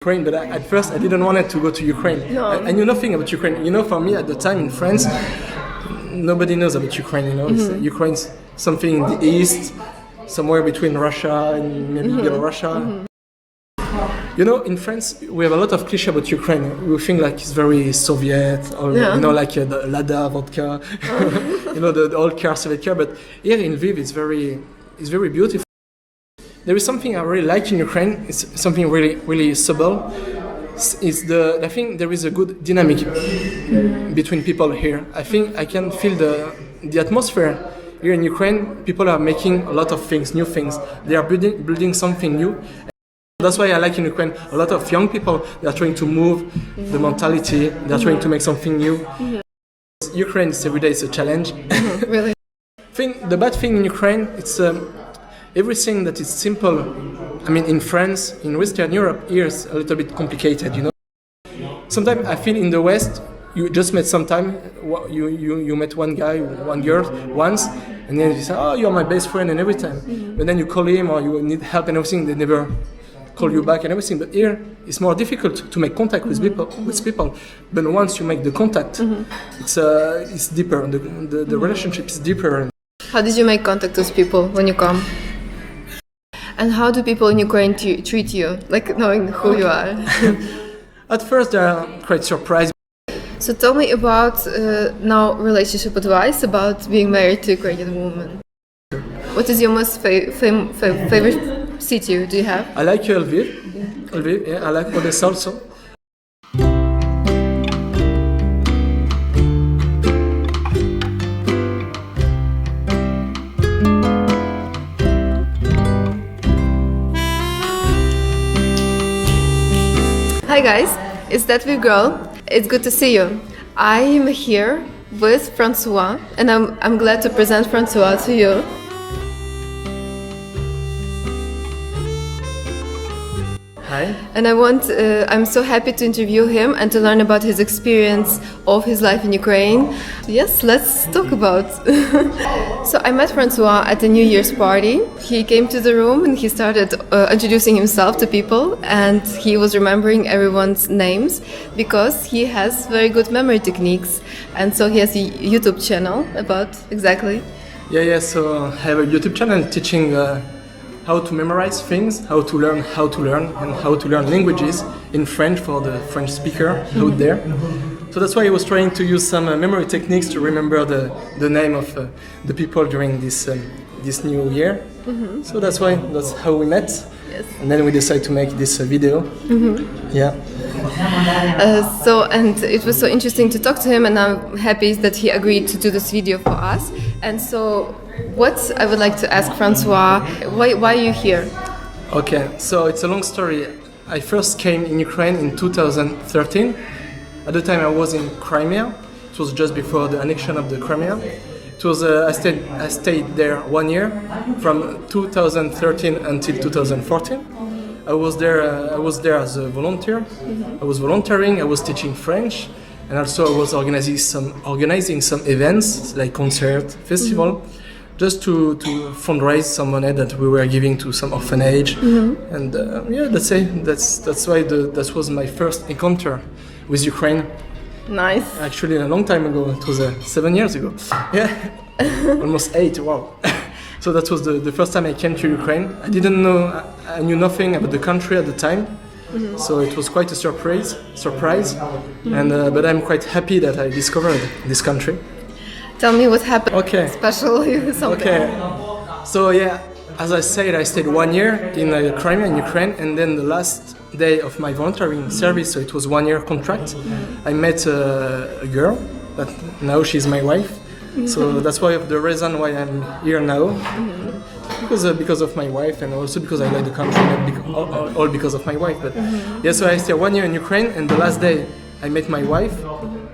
Ukraine, but at first I didn't want to go to Ukraine. No. I knew nothing about Ukraine. You know, for me at the time in France, nobody knows about Ukraine. You know, Ukraine's something in the east, somewhere between Russia and maybe Belarus. You know, in France we have a lot of cliché about Ukraine. We think like it's very Soviet, or you know, like the Lada vodka, you know, the old car, Soviet car. But here in Lviv, it's very beautiful. There is something I really like in Ukraine. It's something really subtle. I think there is a good dynamic between people here. I think I can feel the atmosphere here in Ukraine. People are making a lot of things, new things. They are building something new. That's why I like in Ukraine a lot of young people. They are trying to move the mentality. They are trying to make something new. Ukraine every day is a challenge. Really? I think the bad thing in Ukraine, it's everything that is simple. I mean, in France, in Western Europe, here is a little bit complicated, you know. Sometimes I feel in the West, you just met you met one guy, one girl once, and then you say, oh, you're my best friend and everything. But then you call him or you need help and everything, they never call you back and everything. But here, it's more difficult to make contact with people. But once you make the contact, it's deeper. The relationship is deeper. How did you make contact with people when you come? And how do people in Ukraine treat you, like knowing who you are? At first, they are quite surprised. So tell me about now relationship advice about being married to a Ukrainian woman. What is your most favorite city do you have? I like Lviv. Lviv, yeah, I like Odessa also. Hi guys, it's thatlvivgirl Girl. It's good to see you. I am here with François, and I'm glad to present François to you. Hi. And I'm so happy to interview him and to learn about his experience of his life in Ukraine. Yes, let's talk about. So I met François at a New Year's party. He came to the room and he started introducing himself to people, and he was remembering everyone's names because he has very good memory techniques. And so he has a YouTube channel about exactly. Yeah. So I have a YouTube channel teaching how to memorize things, how to learn, and how to learn languages in French for the French speaker out there. So that's why I was trying to use some memory techniques to remember the name of the people during this new year. So that's how we met. Yes. And then we decided to make this video. Yeah. And it was so interesting to talk to him, and I'm happy that he agreed to do this video for us. And so what I would like to ask François, why are you here? Okay, so it's a long story. I first came in Ukraine in 2013. At the time I was in Crimea. It was just before the annexion of the Crimea. It was I stayed there 1 year, from 2013 until 2014. I was there as a volunteer. I was volunteering. I was teaching French, and also I was organizing some events like concert, festival, just to fundraise some money that we were giving to some orphanage. And that's it. That's why that was my first encounter with Ukraine. Nice. Actually, a long time ago. It was 7 years ago. Yeah, almost 8. Wow. So that was the first time I came to Ukraine. I knew nothing about the country at the time. So it was quite a surprise. And but I'm quite happy that I discovered this country. Tell me what happened. Okay. Special something. Okay. So yeah, as I said, I stayed 1 year in Crimea in Ukraine, and then the last day of my volunteering service, so it was 1 year contract, I met a girl that now she's my wife. So that's why the reason why I'm here now, because of my wife, and also because I like the country, all because of my wife. But yeah, so I stayed 1 year in Ukraine, and the last day I met my wife.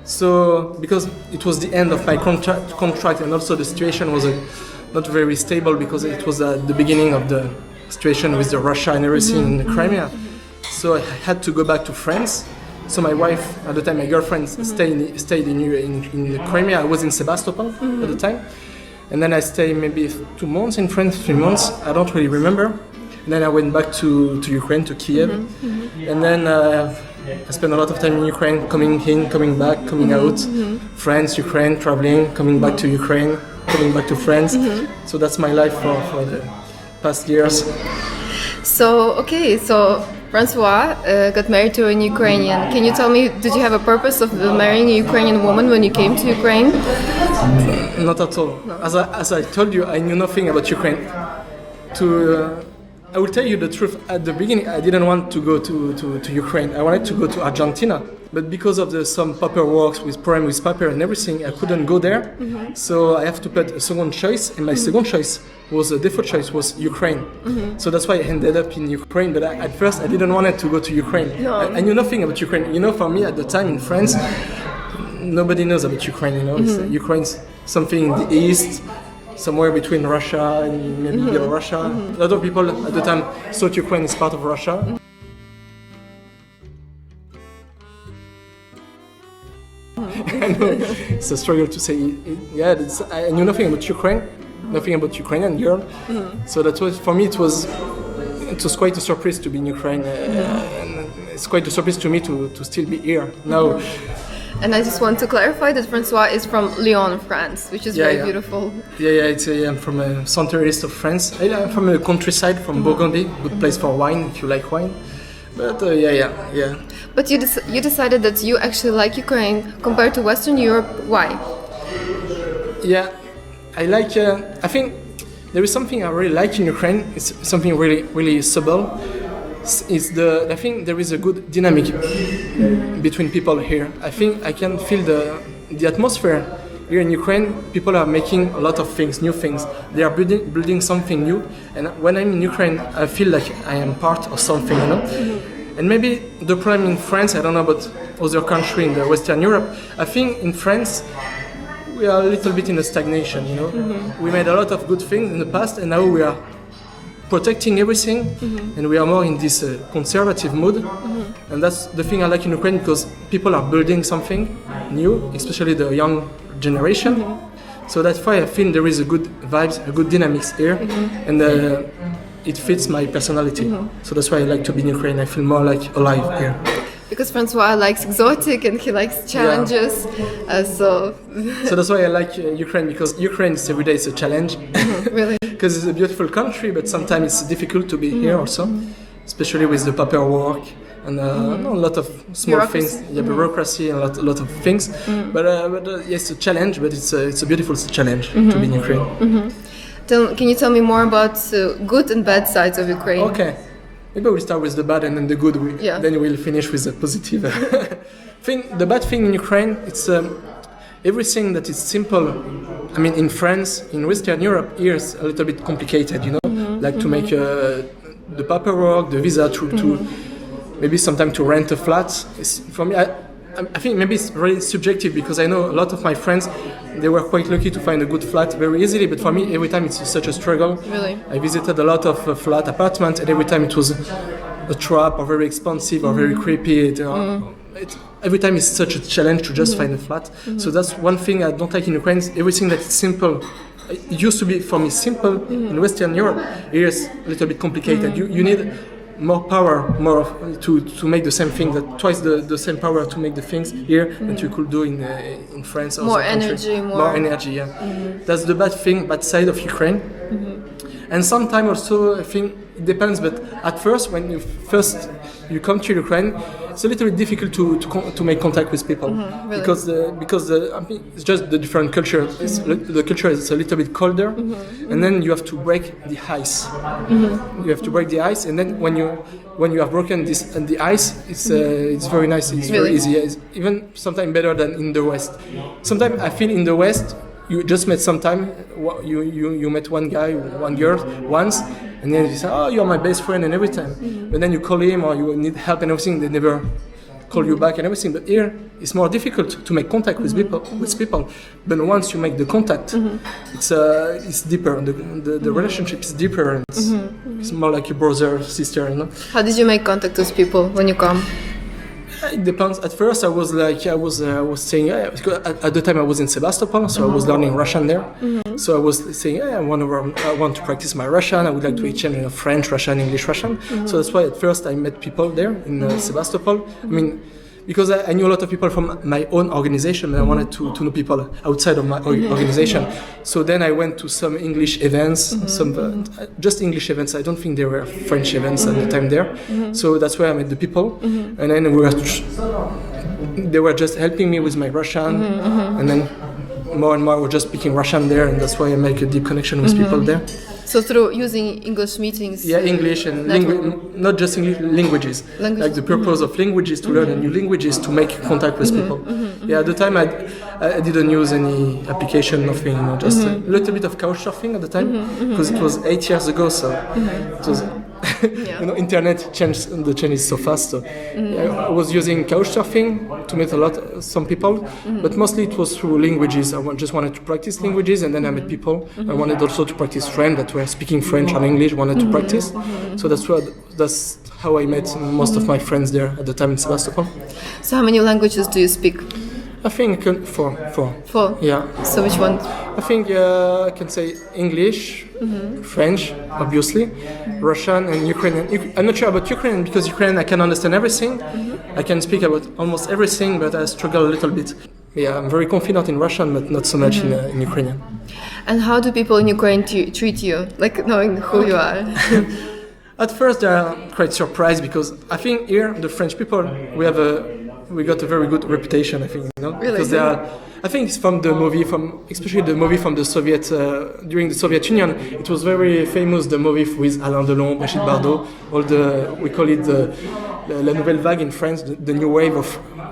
So because it was the end of my contract, and also the situation was not very stable because it was the beginning of the situation with the Russia and everything in Crimea. So I had to go back to France. So my wife, at the time, my girlfriend, stayed in Crimea. I was in Sebastopol at the time. And then I stayed maybe 2 months in France, 3 months. I don't really remember. And then I went back to Ukraine, to Kiev. And then I spent a lot of time in Ukraine, coming in, coming back, coming out. France, Ukraine, traveling, coming back to Ukraine, coming back to France. So that's my life for the past years. So, okay, so Francois got married to an Ukrainian. Can you tell me, did you have a purpose of marrying a Ukrainian woman when you came to Ukraine? Not at all. No. As I told you, I knew nothing about Ukraine. I will tell you the truth. At the beginning, I didn't want to go to Ukraine. I wanted to go to Argentina. But because of some paperwork with problem with paper and everything, I couldn't go there. So I have to put a second choice. And my second choice was a default choice was Ukraine. So that's why I ended up in Ukraine. But at first, I didn't want to go to Ukraine. No. I knew nothing about Ukraine. You know, for me at the time in France, nobody knows about Ukraine. You know, Ukraine's something in the east, somewhere between Russia and maybe Belarus. A lot of people at the time thought Ukraine is part of Russia. I know it's a struggle to say. Yeah, I knew nothing about Ukraine, nothing about Ukrainian girl. So that was for me. It was quite a surprise to be in Ukraine, and it's quite a surprise to me to still be here now. And I just want to clarify that François is from Lyon, France, which is very beautiful. Yeah, I'm from center-east of France. I'm from the countryside, from Burgundy, good place for wine if you like wine. But yeah. But you decided that you actually like Ukraine compared to Western Europe. Why? Yeah, I like. I think there is something I really like in Ukraine. It's something really subtle. I think there is a good dynamic between people here. I think I can feel the atmosphere here in Ukraine. People are making a lot of things, new things. They are building something new. And when I'm in Ukraine, I feel like I am part of something, you know. And maybe the problem in France, I don't know about other countries in the Western Europe. I think in France, we are a little bit in a stagnation, you know. We made a lot of good things in the past, and now we are protecting everything, and we are more in this conservative mood. And that's the thing I like in Ukraine, because people are building something new, especially the young generation. So that's why I think there is a good vibes, a good dynamics here, and it fits my personality. So that's why I like to be in Ukraine. I feel more like alive here. Because Francois likes exotic and he likes challenges, so that's why I like Ukraine, because Ukraine is every day is a challenge. Really? Because it's a beautiful country, but sometimes it's difficult to be here also, especially with the paperwork and a lot of small things, bureaucracy and a lot of things. But yes, it's a challenge, but it's a beautiful challenge to be in Ukraine. Can you tell me more about good and bad sides of Ukraine? Okay. Maybe we'll start with the bad and then the good. Then we'll finish with the positive thing. The bad thing in Ukraine, it's everything that is simple. I mean, in France, in Western Europe, here it's a little bit complicated, you know, like to make the paperwork, the visa, to maybe sometimes to rent a flat. For me, I think maybe it's really subjective, because I know a lot of my friends, they were quite lucky to find a good flat very easily, but for me, every time it's such a struggle. Really? I visited a lot of flat apartments, and every time it was a trap or very expensive or very creepy. Every time it's such a challenge to just find a flat. So that's one thing I don't like in Ukraine, everything that is simple. It used to be, for me, simple in Western Europe. Here it's a little bit complicated. You need more power, to make the same thing, that twice the same power to make the things here that you could do in France or more energy, more energy. Yeah, that's the bad side of Ukraine. And sometimes also I think it depends. But at first, when you come to Ukraine, it's a little bit difficult to make contact with people, really? because I mean, it's just the different culture. The culture is a little bit colder, and then you have to break the ice. You have to break the ice, and then when you have broken the ice, it's very nice. It's really? Very easy. It's even sometimes better than in the West. Sometimes I feel in the West, you just met you met one guy, one girl once, and then you say, oh, you're my best friend, and every time. But then you call him or you need help and everything, they never call you back and everything. But here it's more difficult to make contact with people. But once you make the contact, it's deeper. The relationship is deeper, and it's more like a brother, sister, you know. How did you make contact with people when you come? It depends. At first, I was saying at the time I was in Sebastopol, so I was learning Russian there. So I was saying I want to practice my Russian. I would like to exchange French, Russian, English, Russian. So that's why at first I met people there in Sebastopol. I mean, because I knew a lot of people from my own organization, and I wanted to know people outside of my organization. So then I went to some English events, just English events. I don't think there were French events at the time there. So that's where I met the people, and then they were just helping me with my Russian, and then more and more we're just speaking Russian there, and that's why I make a deep connection with people there. So through using English meetings? Yeah, English and not just English, languages. Like the purpose of languages to learn new languages, to make contact with people. Yeah, at the time I didn't use any application, nothing, just a little bit of couch surfing at the time, because it was 8 years ago, so it was... internet changes so fast. So I was using couch surfing to meet some people, but mostly it was through languages. I just wanted to practice languages, and then I met people. I wanted also to practice French that were speaking French and English. Wanted to practice, so that's how I met most of my friends there at the time in Sebastopol. So how many languages do you speak? I think four. Four? Yeah. So which one? I think I can say English, French, obviously, Russian and Ukrainian. I'm not sure about Ukrainian because Ukrainian I can understand everything. I can speak about almost everything, but I struggle a little bit. Yeah, I'm very confident in Russian, but not so much in Ukrainian. And how do people in Ukraine treat you, like knowing who you are? At first, they are quite surprised because I think here the French people we got a very good reputation. I think, Really? Because they are. I think it's from the movie, especially the movie from the Soviet during the Soviet Union. It was very famous. The movie with Alain Delon, Brigitte Bardot, we call it la nouvelle vague in France, the new wave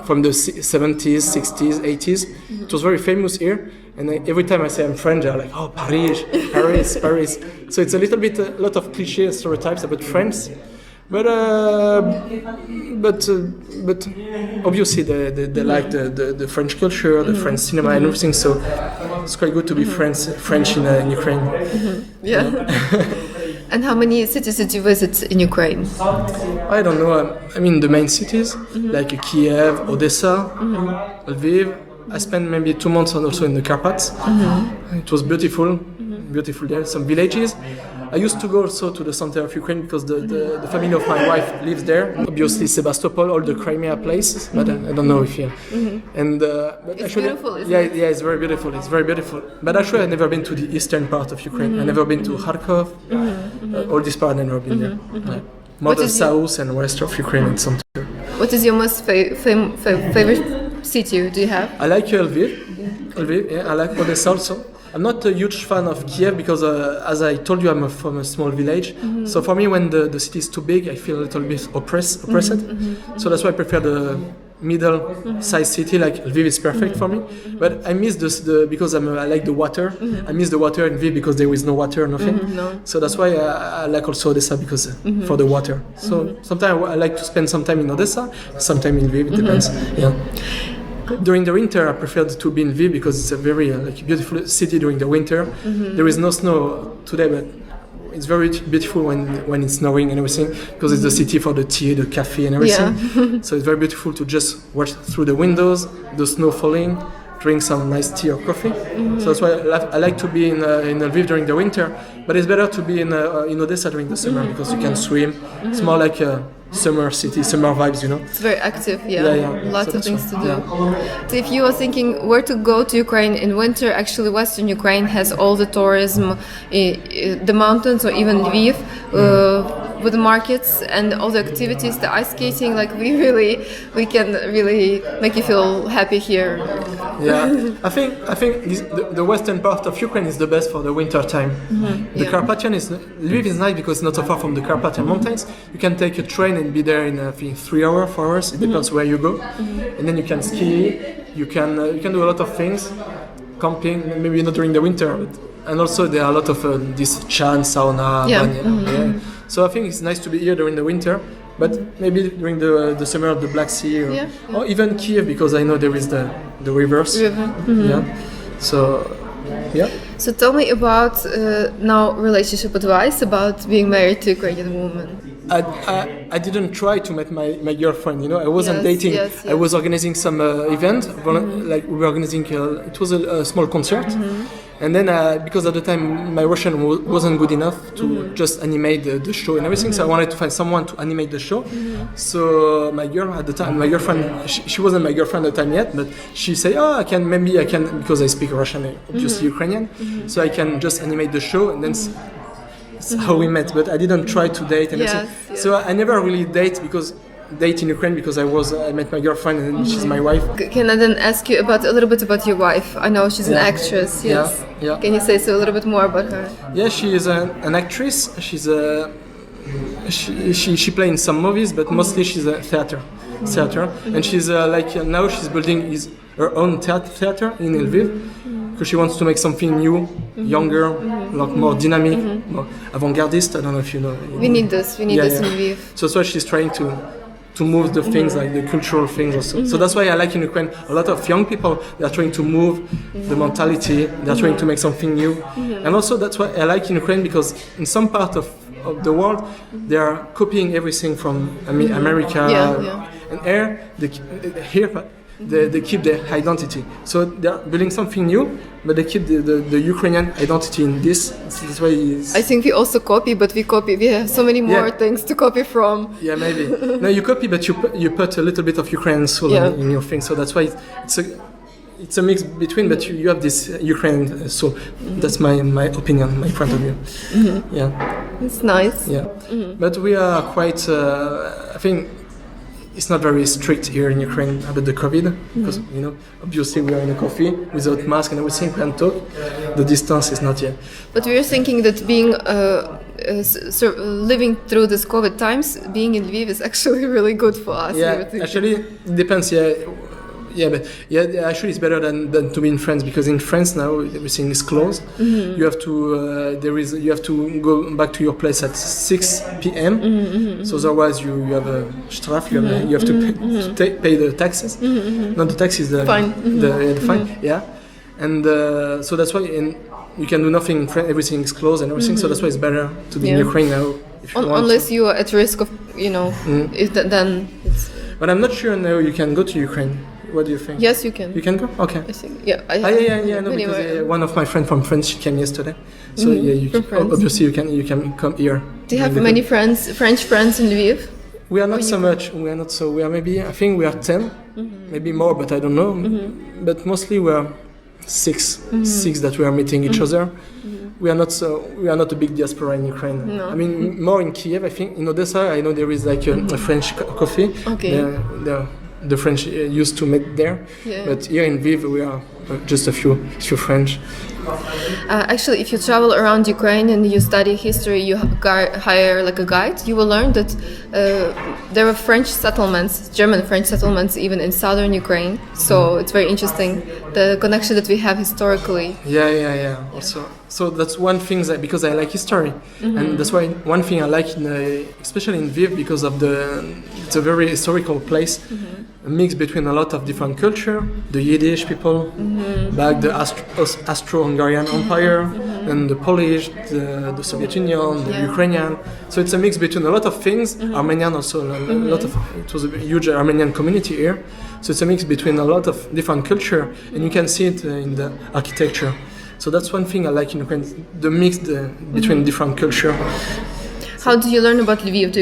from the 70s, 60s, 80s. It was very famous here. And every time I say I'm French, they're like, oh, Paris. So it's a lot of cliché stereotypes about France. But obviously they like the French culture, the French cinema and everything. So it's quite good to be French in Ukraine. Yeah. And how many cities did you visit in Ukraine? I don't know. I mean the main cities like Kiev, Odessa, Lviv. I spent maybe 2 months also in the Carpats. It was beautiful there. Some villages. I used to go also to the center of Ukraine because the family of my wife lives there. Obviously Sebastopol, all the Crimea places, but I don't know if And but it's actually, beautiful, isn't it? Yeah, it's very beautiful. It's very beautiful. But actually, I've never been to the eastern part of Ukraine. I've never been to Kharkov. All this part I've never been there. More the south and west of Ukraine and center. What is your most favorite city? Do you have? I like Lviv. Yeah, I like Odessa also. I'm not a huge fan of Kiev because, as I told you, I'm from a small village. So for me, when the city is too big, I feel a little bit oppressed. So that's why I prefer the middle-sized city. Like Lviv is perfect for me. But I miss because I like the water. I miss the water in Lviv because there is no water, nothing. So that's why I like also Odessa because for the water. So sometimes I like to spend some time in Odessa, some time in Lviv. It depends. Yeah. During the winter, I prefer to be in Lviv because it's a very beautiful city during the winter. There is no snow today, but it's very beautiful when it's snowing and everything because it's the city for the tea, the cafe and everything. Yeah. So it's very beautiful to just watch through the windows, the snow falling, drink some nice tea or coffee. So that's why I like to be in Lviv during the winter, but it's better to be in Odessa during the summer because you can swim. It's more like a summer city, summer vibes, It's very active, Lots of things to do. So if you are thinking where to go to Ukraine in winter, actually Western Ukraine has all the tourism, the mountains or even Lviv, with the markets and all the activities, the ice skating, we can really make you feel happy here. Yeah, I think the western part of Ukraine is the best for the winter time. The Carpathian Lviv is nice because it's not so far from the Carpathian mountains. You can take a train and be there in I think 3 hours, 4 hours. It depends where you go, and then you can ski. You can do a lot of things, camping. Maybe not during the winter, and also there are a lot of this chan, sauna, banya. So I think it's nice to be here during the winter, but maybe during the summer of the Black Sea or even Kiev because I know there is the rivers. Yeah. So So tell me about now relationship advice about being married to a Ukrainian woman. I didn't try to meet my girlfriend. You know, I wasn't dating. Yes. I was organizing some event. Like we were organizing. It was a small concert. And then, because at the time my Russian wasn't good enough to just animate the show and everything, so I wanted to find someone to animate the show. So my girlfriend, she wasn't my girlfriend at the time yet, but she said, "Oh, I can because I speak Russian, obviously Ukrainian, so I can just animate the show." And then that's how we met. But I didn't try to date and everything. So I never really date in Ukraine because I met my girlfriend and she's my wife. Can I then ask you a little bit about your wife? I know she's an actress. Yes. Yeah. Can you say a little bit more about her? Yeah, she is an actress. She's she plays in some movies, but mostly she's a theater, and she's now she's building her own theater in Lviv because she wants to make something new, younger, like more dynamic, more avant-gardist. I don't know if you know. We need this in Lviv. So that's why she's trying to move the things, like the cultural things also. So that's why I like in Ukraine, a lot of young people, they are trying to move the mentality, they are trying to make something new. And also that's why I like in Ukraine, because in some part of the world, they are copying everything from America. And they keep their identity. So they are building something new, but they keep the Ukrainian identity in this. So that's why I think we also copy, but we have so many more things to copy from. Yeah, maybe. No, you copy, but you put a little bit of Ukrainian soul in your thing. So that's why it's a mix between, but you have this Ukrainian soul. That's my opinion, my point of view. Yeah. It's nice. Yeah. But we are quite, I think, it's not very strict here in Ukraine about the COVID, because obviously we are in a coffee without mask and everything, we can talk. The distance is not yet. But we are thinking that being living through this COVID times, being in Lviv is actually really good for us. Yeah, actually it depends. Actually it's better than to be in France, because in France now everything is closed. You have to you have to go back to your place at 6 p.m. So otherwise you have a straf. You have to pay the taxes. Not the taxes, the fine. The fine. Yeah, and so that's why you can do nothing. Everything is closed and everything. So that's why it's better to be in Ukraine now. If you unless you are at risk of then it's. But I'm not sure now you can go to Ukraine. What do you think? Yes, you can. You can go? Okay. I think, yeah. No, because one of my friends from France, she came yesterday. So obviously you can come here. Do you have many French friends in Lviv? We are not so much. We are not so. We are maybe. I think we are 10, maybe more, but I don't know. But mostly we are six that we are meeting each other. We are not so. We are not a big diaspora in Ukraine. No. I mean, more in Kiev. I think in Odessa, I know there is like a French coffee. Okay. The French used to meet there, but here in Lviv we are just a few French. Actually, if you travel around Ukraine and you study history, you hire like a guide, you will learn that there are French settlements, German French settlements, even in southern Ukraine. So it's very interesting, the connection that we have historically. Yeah. Also, so that's one thing because I like history, and that's why one thing I like, especially in Lviv, because of it's a very historical place, a mix between a lot of different culture, the Yiddish people, back the Austro-Hungarian Empire, and the Polish, the Soviet Union, the Ukrainian. So it's a mix between a lot of things. Armenian also, it was a huge Armenian community here. So it's a mix between a lot of different culture, and you can see it in the architecture. So that's one thing I like in Ukraine, the mix between different culture. How do you learn about Lviv? Do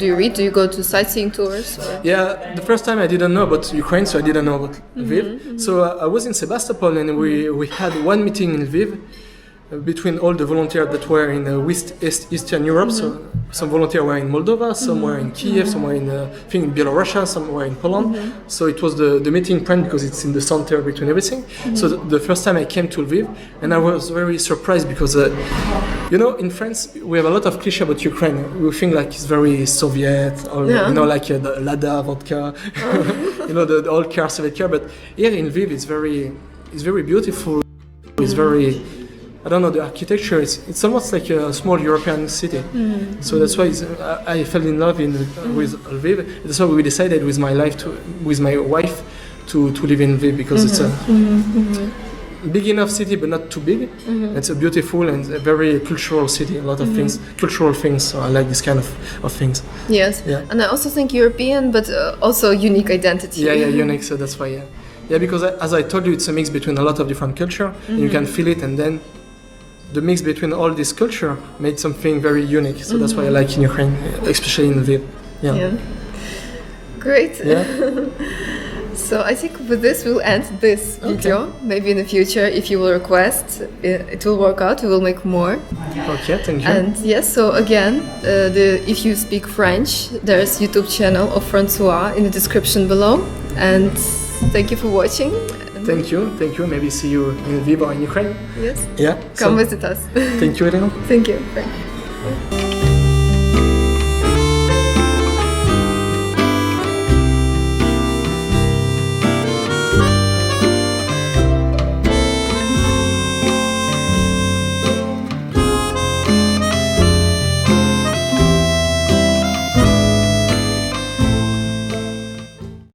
you read? Do you go to sightseeing tours? Or? Yeah, the first time I didn't know about Ukraine, so I didn't know about Lviv. So I was in Sebastopol, and we had one meeting in Lviv between all the volunteers that were in Eastern Europe. So some volunteers were in Moldova, some were in Kiev, some were in Belarus, some were in Poland. So it was the meeting point because it's in the center between everything. So the first time I came to Lviv, and I was very surprised because in France we have a lot of cliché about Ukraine. We think like it's very Soviet, or like the Lada vodka, the old car, Soviet car. But here in Lviv it's very beautiful. It's very, I don't know, the architecture, it's almost like a small European city. So that's why I fell in love with Lviv. That's why we decided with my wife to live in Lviv, because it's big enough city, but not too big. It's a beautiful and a very cultural city. A lot of things, cultural things. So I like this kind of things. Yes, Yeah. and I also think European, but also unique identity. Yeah, unique. So that's why. Yeah, because as I told you, it's a mix between a lot of different culture, and you can feel it, and then the mix between all this culture made something very unique. So that's why I like in Ukraine, especially in Lviv. Yeah. Great. Yeah. So I think with this we'll end this video. Maybe in the future, if you will request, it will work out. We will make more. Okay, thank you. And yes, so again, if you speak French, there's YouTube channel of François in the description below. And thank you for watching. Thank you. Maybe see you in Lviv or in Ukraine. Yes. Yeah. Come visit us. Thank you, Elena. Thank you. Bye.